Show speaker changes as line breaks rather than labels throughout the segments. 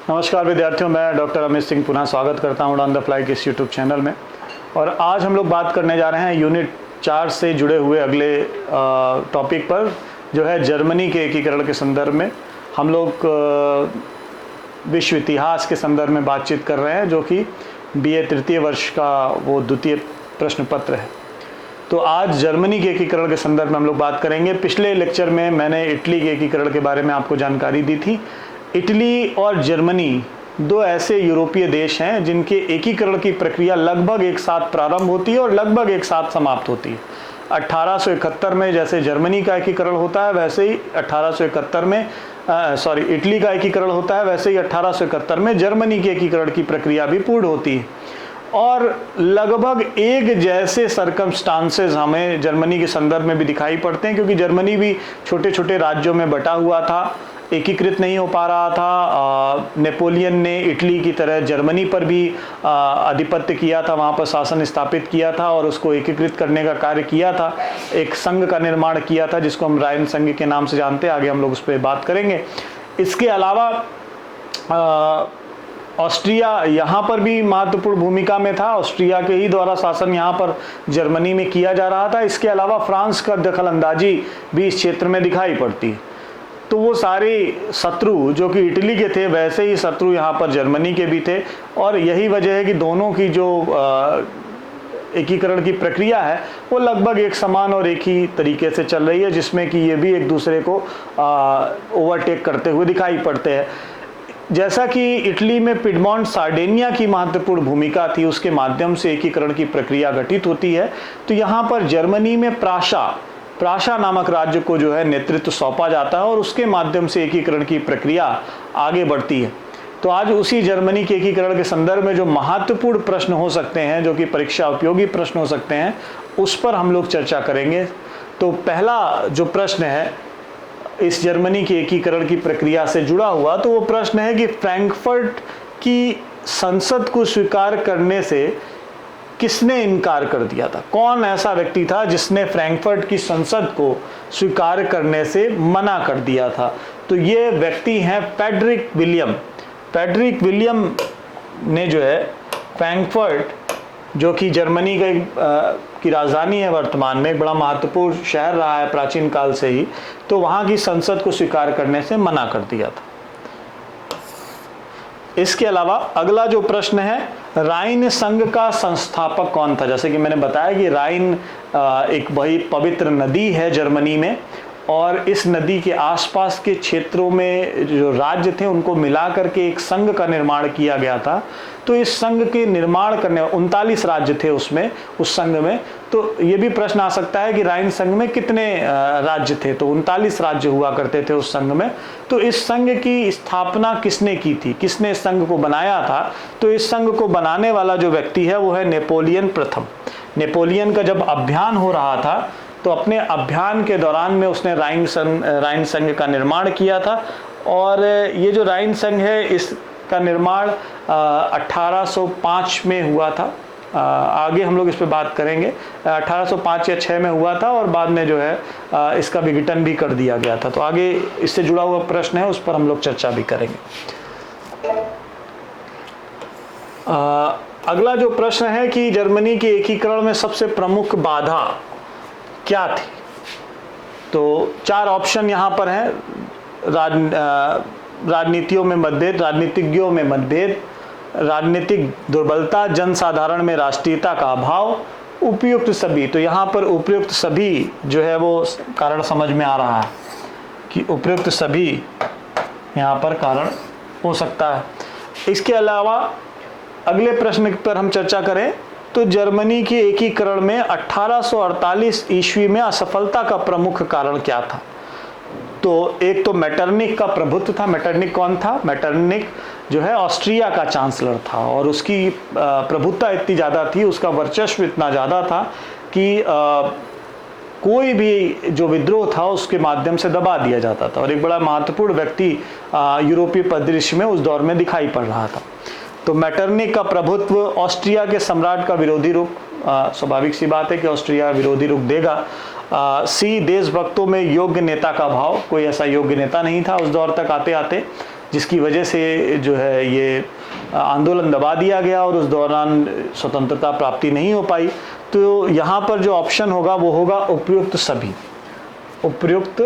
नमस्कार विद्यार्थियों, मैं डॉक्टर अमित सिंह पुनः स्वागत करता हूँ ऑन द फ्लाई के इस यूट्यूब चैनल में। और आज हम लोग बात करने जा रहे हैं यूनिट 4 से जुड़े हुए अगले टॉपिक पर, जो है जर्मनी के एकीकरण के संदर्भ में। हम लोग विश्व इतिहास के संदर्भ में बातचीत कर रहे हैं, जो कि BA तृतीय वर्ष का वो द्वितीय प्रश्न पत्र है। तो आज जर्मनी के एकीकरण के संदर्भ में हम लोग बात करेंगे। पिछले लेक्चर में मैंने इटली के एकीकरण के बारे में आपको जानकारी दी थी। इटली और जर्मनी दो ऐसे यूरोपीय देश हैं जिनके एकीकरण की प्रक्रिया लगभग एक साथ प्रारंभ होती है और लगभग एक साथ समाप्त होती है। 1871 में जैसे जर्मनी का एकीकरण होता है, वैसे ही 1871 में इटली का एकीकरण होता है, वैसे ही 1871 में जर्मनी के एकीकरण की प्रक्रिया भी पूर्ण होती है। और लगभग एक जैसे सर्कमस्टांसेस हमें जर्मनी के संदर्भ में भी दिखाई पड़ते हैं, क्योंकि जर्मनी भी छोटे छोटे राज्यों में बटा हुआ था, एकीकृत नहीं हो पा रहा था। नेपोलियन ने इटली की तरह जर्मनी पर भी आधिपत्य किया था, वहाँ पर शासन स्थापित किया था और उसको एकीकृत करने का कार्य किया था। एक संघ का निर्माण किया था जिसको हम राइन संघ के नाम से जानते हैं। आगे हम लोग उस पर बात करेंगे। इसके अलावा ऑस्ट्रिया यहाँ पर भी महत्वपूर्ण भूमिका में था। ऑस्ट्रिया के ही द्वारा शासन यहाँ पर जर्मनी में किया जा रहा था। इसके अलावा फ्रांस का दखल अंदाजी भी इस क्षेत्र में दिखाई पड़ती है। तो वो सारे शत्रु जो कि इटली के थे, वैसे ही शत्रु यहाँ पर जर्मनी के भी थे। और यही वजह है कि दोनों की जो एकीकरण की प्रक्रिया है वो लगभग एक समान और एक ही तरीके से चल रही है, जिसमें कि ये भी एक दूसरे को ओवरटेक करते हुए दिखाई पड़ते हैं। जैसा कि इटली में पिडमॉन्ट सार्डिनिया की महत्वपूर्ण भूमिका थी, उसके माध्यम से एकीकरण की प्रक्रिया घटित होती है। तो यहाँ पर जर्मनी में प्राशा नामक राज्य को जो है नेतृत्व सौंपा जाता है और उसके माध्यम से एकीकरण की प्रक्रिया आगे बढ़ती है। तो आज उसी जर्मनी के एकीकरण के संदर्भ में जो महत्वपूर्ण प्रश्न हो सकते हैं, जो कि परीक्षा उपयोगी प्रश्न हो सकते हैं, उस पर हम लोग चर्चा करेंगे। तो पहला जो प्रश्न है इस जर्मनी के एकीकरण की प्रक्रिया से जुड़ा हुआ, तो वो प्रश्न है कि फ्रैंकफर्ट की संसद को स्वीकार करने से किसने इनकार कर दिया था? कौन ऐसा व्यक्ति था जिसने फ्रैंकफर्ट की संसद को स्वीकार करने से मना कर दिया था? तो ये व्यक्ति हैं फ्रेडरिक विलियम। फ्रेडरिक विलियम ने जो है फ्रैंकफर्ट, जो कि जर्मनी की राजधानी है, वर्तमान में एक बड़ा महत्वपूर्ण शहर रहा है प्राचीन काल से ही, तो वहाँ की संसद को स्वीकार करने से मना कर दिया था। इसके अलावा अगला जो प्रश्न है, राइन संघ का संस्थापक कौन था? जैसे कि मैंने बताया कि राइन एक बड़ी पवित्र नदी है जर्मनी में, और इस नदी के आसपास के क्षेत्रों में जो राज्य थे उनको मिला करके एक संघ का निर्माण किया गया था। तो इस संघ के निर्माण करने 39 राज्य थे उसमें, उस संघ में। तो ये भी प्रश्न आ सकता है कि राइन संघ में कितने राज्य थे? तो 39 राज्य हुआ करते थे उस संघ में। तो इस संघ की स्थापना किसने की थी, किसने इस संघ को बनाया था? तो इस संघ को बनाने वाला जो व्यक्ति है वो है नेपोलियन प्रथम। नेपोलियन का जब अभियान हो रहा था, तो अपने अभियान के दौरान में उसने राइन संघ का निर्माण किया था। और ये जो राइन संघ है, इसका निर्माण 1805 में हुआ था। आगे हम लोग इस पे बात करेंगे। 1805 या 6 में हुआ था और बाद में जो है इसका विघटन भी कर दिया गया था। तो आगे इससे जुड़ा हुआ प्रश्न है, उस पर हम लोग चर्चा भी करेंगे। अगला जो प्रश्न है कि जर्मनी के एकीकरण में सबसे प्रमुख बाधा क्या थी? तो 4 ऑप्शन यहाँ पर हैं। राजनीतिज्ञों में मतभेद, राजनीतिक दुर्बलता, जनसाधारण में राष्ट्रीयता का अभाव, उपयुक्त सभी। तो यहाँ पर उपयुक्त सभी जो है वो कारण समझ में आ रहा है कि उपयुक्त सभी यहाँ पर कारण हो सकता है। इसके अलावा अगले प्रश्न पर हम चर्चा करें तो जर्मनी के एकीकरण में 1848 ईस्वी में असफलता का प्रमुख कारण क्या था? तो एक तो मेटरनिक का प्रभुत्व था। मेटरनिक कौन था? मेटरनिक जो है ऑस्ट्रिया का चांसलर था, और उसकी प्रभुत्ता इतनी ज़्यादा थी, उसका वर्चस्व इतना ज़्यादा था कि कोई भी जो विद्रोह था उसके माध्यम से दबा दिया जाता था, और एक बड़ा महत्वपूर्ण व्यक्ति यूरोपीय परिदृश्य में उस दौर में दिखाई पड़ रहा था। तो मेटरनिक का प्रभुत्व, ऑस्ट्रिया के सम्राट का विरोधी रुख, स्वाभाविक सी बात है कि ऑस्ट्रिया विरोधी रुख देगा। सी, देशभक्तों में योग्य नेता का अभाव, कोई ऐसा योग्य नेता नहीं था उस दौर तक आते आते। जिसकी वजह से जो है ये आंदोलन दबा दिया गया और उस दौरान स्वतंत्रता प्राप्ति नहीं हो पाई। तो यहाँ पर जो ऑप्शन होगा वो होगा उपयुक्त सभी, उपयुक्त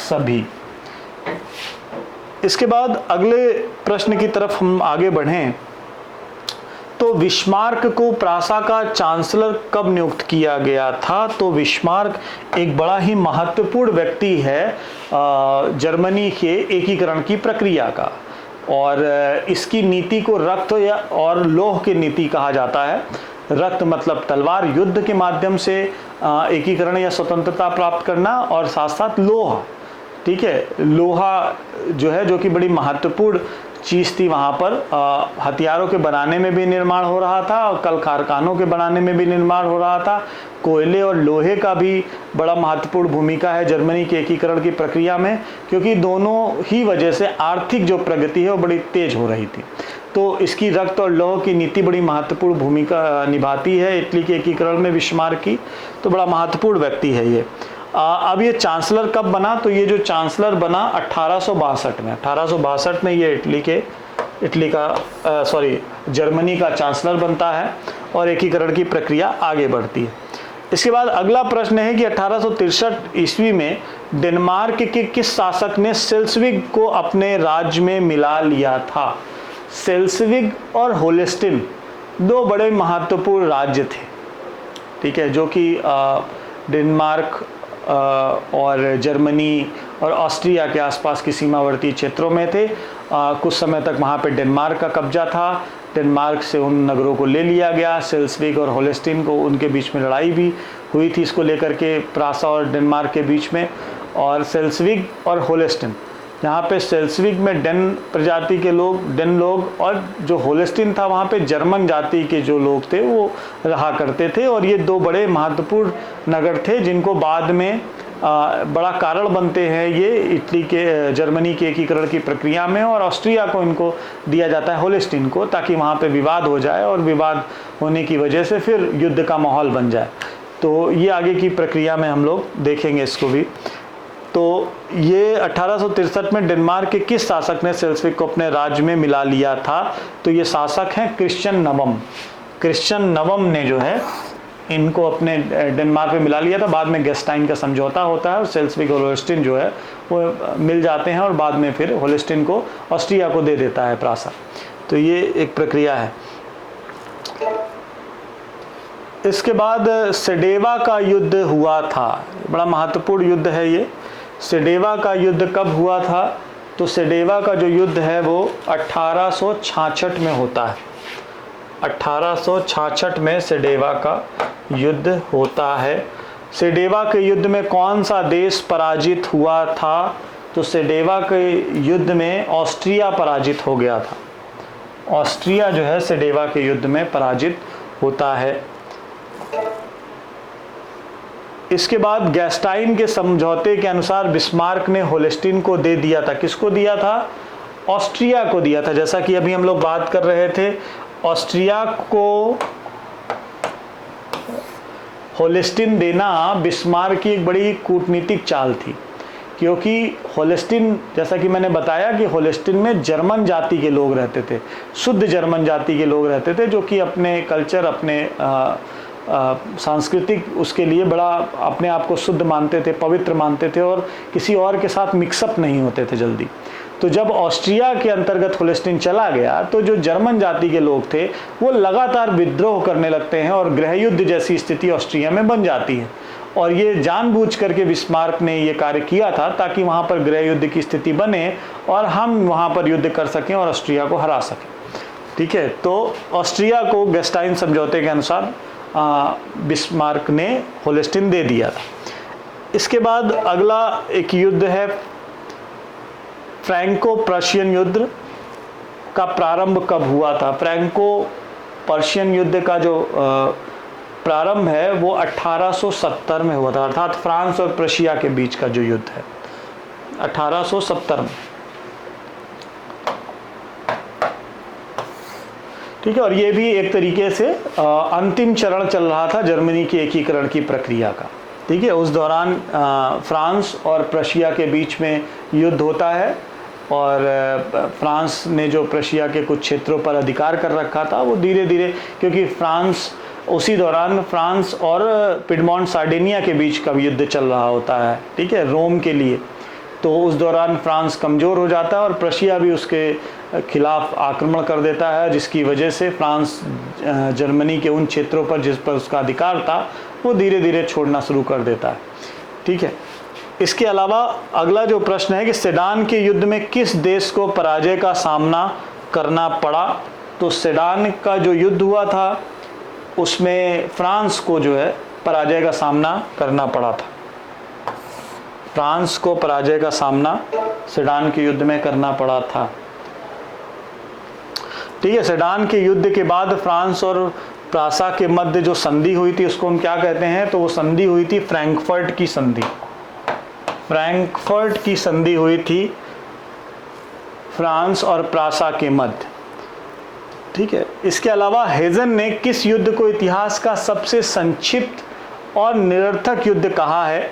सभी। इसके बाद अगले प्रश्न की तरफ हम आगे बढ़ें तो बिस्मार्क को प्रासा का चांसलर कब नियुक्त किया गया था? तो बिस्मार्क एक बड़ा ही महत्वपूर्ण व्यक्ति है जर्मनी के एकीकरण की प्रक्रिया का, और इसकी नीति को रक्त या और लौह की नीति कहा जाता है। रक्त मतलब तलवार, युद्ध के माध्यम से एकीकरण या स्वतंत्रता प्राप्त करना, और साथ साथ लोहा, ठीक है, लोहा जो है जो कि बड़ी महत्वपूर्ण चीज़ थी वहाँ पर। हथियारों के बनाने में भी निर्माण हो रहा था और कल कारखानों के बनाने में भी निर्माण हो रहा था। कोयले और लोहे का भी बड़ा महत्वपूर्ण भूमिका है जर्मनी के एकीकरण की प्रक्रिया में, क्योंकि दोनों ही वजह से आर्थिक जो प्रगति है वो बड़ी तेज हो रही थी। तो इसकी रक्त और लौह की नीति बड़ी महत्वपूर्ण भूमिका निभाती है इटली के एकीकरण में बिस्मार्क की। तो बड़ा महत्वपूर्ण व्यक्ति है ये। अब ये चांसलर कब बना? तो ये जो चांसलर बना 1862 में। 1862 में ये जर्मनी का चांसलर बनता है और एकीकरण की प्रक्रिया आगे बढ़ती है। इसके बाद अगला प्रश्न है कि 1863 ईस्वी में डेनमार्क के किस शासक ने सेल्सविग को अपने राज्य में मिला लिया था? सेल्सविग और होलेस्टिन दो बड़े महत्वपूर्ण राज्य थे, ठीक है, जो कि डेनमार्क और जर्मनी और ऑस्ट्रिया के आसपास की सीमावर्ती क्षेत्रों में थे। कुछ समय तक वहाँ पे डेनमार्क का कब्जा था। डेनमार्क से उन नगरों को ले लिया गया। सेल्सविग और होलेस्टिन को उनके बीच में लड़ाई भी हुई थी इसको लेकर के, प्रासा और डेनमार्क के बीच में। और सेल्सविग और होलेस्टिन, यहाँ पे सेल्सविग में डेन प्रजाति के लोग, डेन लोग, और जो होलेस्टिन था वहाँ पे जर्मन जाति के जो लोग थे वो रहा करते थे। और ये दो बड़े महत्वपूर्ण नगर थे जिनको बाद में बड़ा कारण बनते हैं ये इटली के जर्मनी के एकीकरण की प्रक्रिया में। और ऑस्ट्रिया को इनको दिया जाता है, होलेस्टिन को, ताकि वहाँ पे विवाद हो जाए और विवाद होने की वजह से फिर युद्ध का माहौल बन जाए। तो ये आगे की प्रक्रिया में हम लोग देखेंगे इसको भी। तो ये 1863 में डेनमार्क के किस शासक ने सेल्सविग को अपने राज्य में मिला लिया था? तो ये शासक हैं क्रिश्चियन नवम। क्रिश्चियन नवम ने जो है इनको अपने डेनमार्क में मिला लिया था। बाद में गेस्टाइन का समझौता होता है और सेल्सविग और होलेस्टिन जो है वो मिल जाते हैं, और बाद में फिर होलेस्टिन को ऑस्ट्रिया को दे देता है प्रासा। तो ये एक प्रक्रिया है। इसके बाद सेडेवा का युद्ध हुआ था, बड़ा महत्वपूर्ण युद्ध है ये। सेडेवा का युद्ध कब हुआ था? तो सेडेवा का जो युद्ध है वो 1866 में होता है। 1866 में सेडेवा का युद्ध होता है। सेडेवा के युद्ध में कौन सा देश पराजित हुआ था? तो सेडेवा के युद्ध में ऑस्ट्रिया पराजित हो गया था। ऑस्ट्रिया जो है सेडेवा के युद्ध में पराजित होता है। इसके बाद गेस्टाइन के समझौते के अनुसार बिस्मार्क ने होलेस्टिन को दे दिया था। किसको दिया था? ऑस्ट्रिया को दिया था। जैसा कि अभी हम लोग बात कर रहे थे, ऑस्ट्रिया को होलेस्टिन देना बिस्मार्क की एक बड़ी कूटनीतिक चाल थी, क्योंकि होलेस्टिन, जैसा कि मैंने बताया कि होलेस्टिन में जर्मन जाति के लोग रहते थे, शुद्ध जर्मन जाति के लोग रहते थे, जो कि अपने कल्चर, अपने सांस्कृतिक उसके लिए बड़ा अपने आप को शुद्ध मानते थे, पवित्र मानते थे, और किसी और के साथ मिक्सअप नहीं होते थे जल्दी। तो जब ऑस्ट्रिया के अंतर्गत होलेस्टिन चला गया तो जो जर्मन जाति के लोग थे वो लगातार विद्रोह करने लगते हैं और गृह युद्ध जैसी स्थिति ऑस्ट्रिया में बन जाती है। और ये जानबूझ करके बिस्मार्क ने ये कार्य किया था ताकि वहाँ पर गृह युद्ध की स्थिति बने और हम वहाँ पर युद्ध कर सकें और ऑस्ट्रिया को हरा सकें। ठीक है, तो ऑस्ट्रिया को गेस्टाइन समझौते के अनुसार बिस्मार्क ने होलेस्टिन दे दिया था। इसके बाद अगला एक युद्ध है फ्रैंको पर्शियन युद्ध का प्रारंभ कब हुआ था? फ्रैंको पर्शियन युद्ध का जो प्रारंभ है वो 1870 में हुआ था, अर्थात फ्रांस और प्रशिया के बीच का जो युद्ध है 1870 में। ठीक है, और ये भी एक तरीके से अंतिम चरण चल रहा था जर्मनी की एकीकरण की प्रक्रिया का। ठीक है, उस दौरान फ्रांस और प्रशिया के बीच में युद्ध होता है और फ्रांस ने जो प्रशिया के कुछ क्षेत्रों पर अधिकार कर रखा था, वो धीरे धीरे, क्योंकि फ्रांस उसी दौरान फ्रांस और पिडमॉन्ट सार्डिनिया के बीच का युद्ध चल रहा होता है, ठीक है, रोम के लिए। तो उस दौरान फ्रांस कमज़ोर हो जाता है और प्रशिया भी उसके खिलाफ आक्रमण कर देता है, जिसकी वजह से फ्रांस जर्मनी के उन क्षेत्रों पर जिस पर उसका अधिकार था वो धीरे धीरे छोड़ना शुरू कर देता है, ठीक है। इसके अलावा अगला जो प्रश्न है कि सेडान के युद्ध में किस देश को पराजय का सामना करना पड़ा। तो सेडान का जो युद्ध हुआ था उसमें फ्रांस को जो है पराजय का सामना करना पड़ा था। फ्रांस को पराजय का सामना सेडान के युद्ध में करना पड़ा था, ठीक है। सेडान के युद्ध के बाद फ्रांस और प्रासा के मध्य जो संधि हुई थी उसको हम क्या कहते हैं, तो वो संधि हुई थी फ्रैंकफर्ट की संधि। फ्रैंकफर्ट की संधि हुई थी फ्रांस और प्रासा के मध्य, ठीक है। इसके अलावा हेजन ने किस युद्ध को इतिहास का सबसे संक्षिप्त और निरर्थक युद्ध कहा है।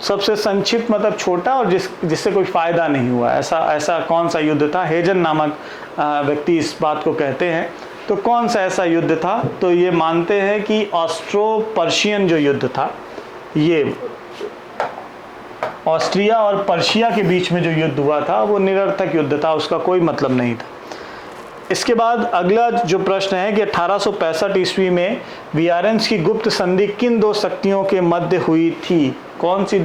सबसे संक्षिप्त मतलब छोटा और जिससे कोई फायदा नहीं हुआ, ऐसा कौन सा युद्ध था। हेजन नामक व्यक्ति इस बात को कहते हैं। तो कौन सा ऐसा युद्ध था, तो ये मानते हैं कि ऑस्ट्रो पर्शियन जो युद्ध था, ये ऑस्ट्रिया और पर्शिया के बीच में जो युद्ध हुआ था वो निरर्थक युद्ध था, उसका कोई मतलब नहीं था। इसके बाद अगला जो प्रश्न है कि 1865 ईस्वी में वियारेंस की गुप्त संधि किन दो शक्तियों के मध्य हुई थी। कौन सी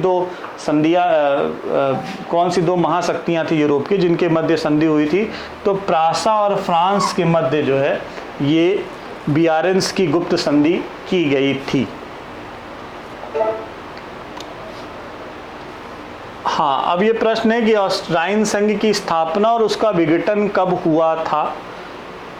दो महाशक्तियां थी यूरोप की जिनके मध्य संधि हुई थी। तो प्रासा और फ्रांस के मध्य जो है ये वियारेंस की गुप्त संधि की गई थी। हाँ, अब ये प्रश्न है कि राइन संघ की स्थापना और उसका विघटन कब हुआ था।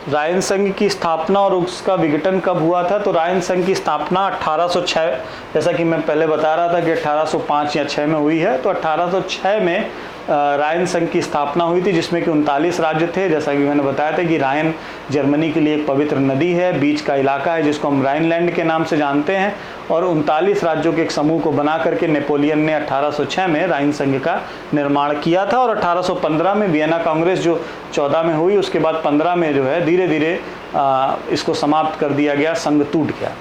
राइन संघ की स्थापना और उसका विघटन कब हुआ था। तो राइन संघ की स्थापना 1806, जैसा कि मैं पहले बता रहा था कि 1805 या 6 में हुई है। तो 1806 में राइन संघ की स्थापना हुई थी, जिसमें कि 39 राज्य थे। जैसा कि मैंने बताया था कि राइन जर्मनी के लिए एक पवित्र नदी है, बीच का इलाका है जिसको हम राइनलैंड के नाम से जानते हैं। और 39 राज्यों के एक समूह को बना करके नेपोलियन ने 1806 में राइन संघ का निर्माण किया था। और 1815 में वियना कांग्रेस जो 14 में हुई, उसके बाद 15 में जो है धीरे धीरे इसको समाप्त कर दिया गया, संघ टूट गया,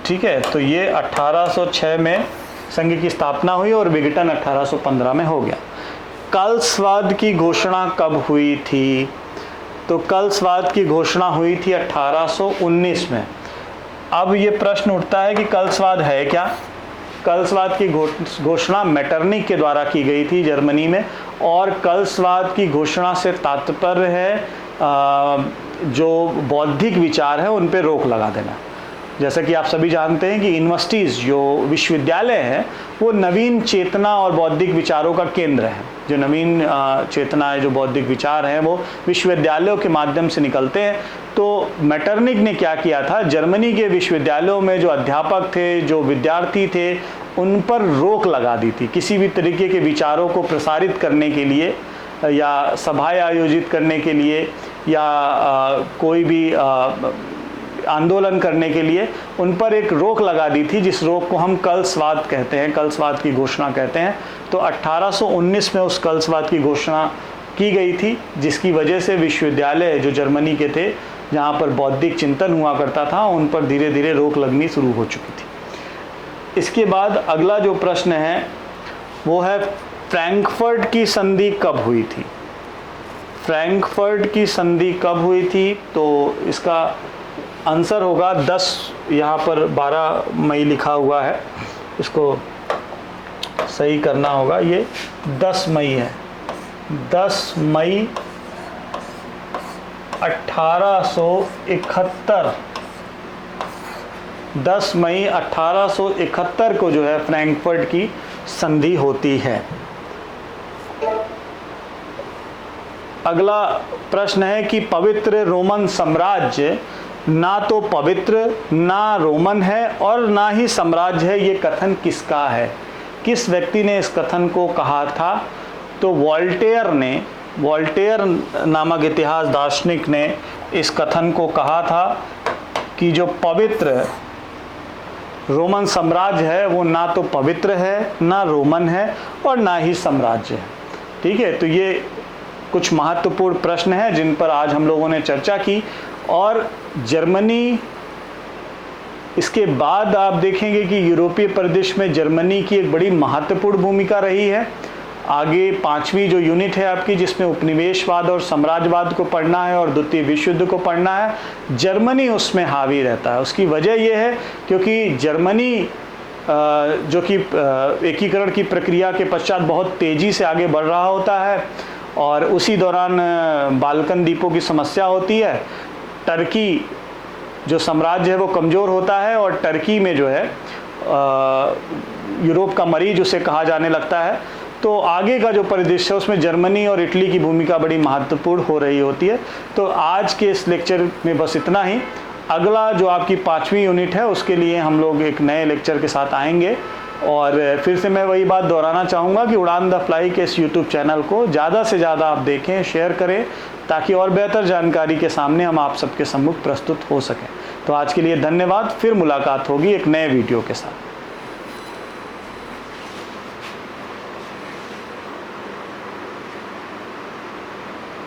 ठीक है। तो ये 1806 में संघ की स्थापना हुई और विघटन 1815 में हो गया। कल्सवाद की घोषणा कब हुई थी। तो कल्सवाद की घोषणा हुई थी 1819 में। अब ये प्रश्न उठता है कि कल्सवाद है क्या। कल्सवाद की घोषणा मेटरनिक के द्वारा की गई थी जर्मनी में। और कल्सवाद की घोषणा से तात्पर्य है जो बौद्धिक विचार है उन पे रोक लगा देना। जैसा कि आप सभी जानते हैं कि यूनिवर्सिटीज़ जो विश्वविद्यालय हैं वो नवीन चेतना और बौद्धिक विचारों का केंद्र है। जो नवीन चेतना है, जो बौद्धिक विचार हैं, वो विश्वविद्यालयों के माध्यम से निकलते हैं। तो मेटरनिक ने क्या किया था, जर्मनी के विश्वविद्यालयों में जो अध्यापक थे, जो विद्यार्थी थे, उन पर रोक लगा दी थी। किसी भी तरीके के विचारों को प्रसारित करने के लिए या सभाएं आयोजित करने के लिए या कोई भी आंदोलन करने के लिए उन पर एक रोक लगा दी थी, जिस रोक को हम कल्सवाद कहते हैं, कल्सवाद की घोषणा कहते हैं। तो 1819 में उस कल्सवाद की घोषणा की गई थी, जिसकी वजह से विश्वविद्यालय जो जर्मनी के थे, जहाँ पर बौद्धिक चिंतन हुआ करता था, उन पर धीरे धीरे रोक लगनी शुरू हो चुकी थी। इसके बाद अगला जो प्रश्न है वो है फ्रैंकफर्ट की संधि कब हुई थी। फ्रैंकफर्ट की संधि कब हुई थी। तो इसका आंसर होगा 10, यहाँ पर 12 मई लिखा हुआ है, इसको सही करना होगा। ये 10 मई है, 10 मई 1871। 10 मई 1871 को जो है फ्रैंकफर्ट की संधि होती है। अगला प्रश्न है कि पवित्र रोमन साम्राज्य ना तो पवित्र, ना रोमन है और ना ही साम्राज्य है, ये कथन किसका है। किस व्यक्ति ने इस कथन को कहा था। तो वोल्टेयर नामक इतिहास दार्शनिक ने इस कथन को कहा था कि जो पवित्र रोमन साम्राज्य है वो ना तो पवित्र है, ना रोमन है और ना ही साम्राज्य है। ठीक है, तो ये कुछ महत्वपूर्ण प्रश्न हैं जिन पर आज हम लोगों ने चर्चा की। और जर्मनी, इसके बाद आप देखेंगे कि यूरोपीय परिदृश्य में जर्मनी की एक बड़ी महत्वपूर्ण भूमिका रही है। आगे 5वीं जो यूनिट है आपकी, जिसमें उपनिवेशवाद और साम्राज्यवाद को पढ़ना है और द्वितीय विश्व युद्ध को पढ़ना है, जर्मनी उसमें हावी रहता है। उसकी वजह यह है क्योंकि जर्मनी जो कि एकीकरण की प्रक्रिया के पश्चात बहुत तेज़ी से आगे बढ़ रहा होता है और उसी दौरान बाल्कन द्वीपों की समस्या होती है। टर्की जो साम्राज्य है वो कमज़ोर होता है और टर्की में जो है यूरोप का मरीज उसे कहा जाने लगता है। तो आगे का जो परिदृश्य है उसमें जर्मनी और इटली की भूमिका बड़ी महत्वपूर्ण हो रही होती है। तो आज के इस लेक्चर में बस इतना ही। अगला जो आपकी 5वीं यूनिट है उसके लिए हम लोग एक नए लेक्चर के साथ आएंगे। और फिर से मैं वही बात दोहराना चाहूँगा कि उड़ान द फ्लाई के इस यूट्यूब चैनल को ज़्यादा से ज़्यादा आप देखें, शेयर करें, ताकि और बेहतर जानकारी के सामने हम आप सबके सम्मुख प्रस्तुत हो सकें। तो आज के लिए धन्यवाद। फिर मुलाकात होगी एक नए वीडियो के साथ।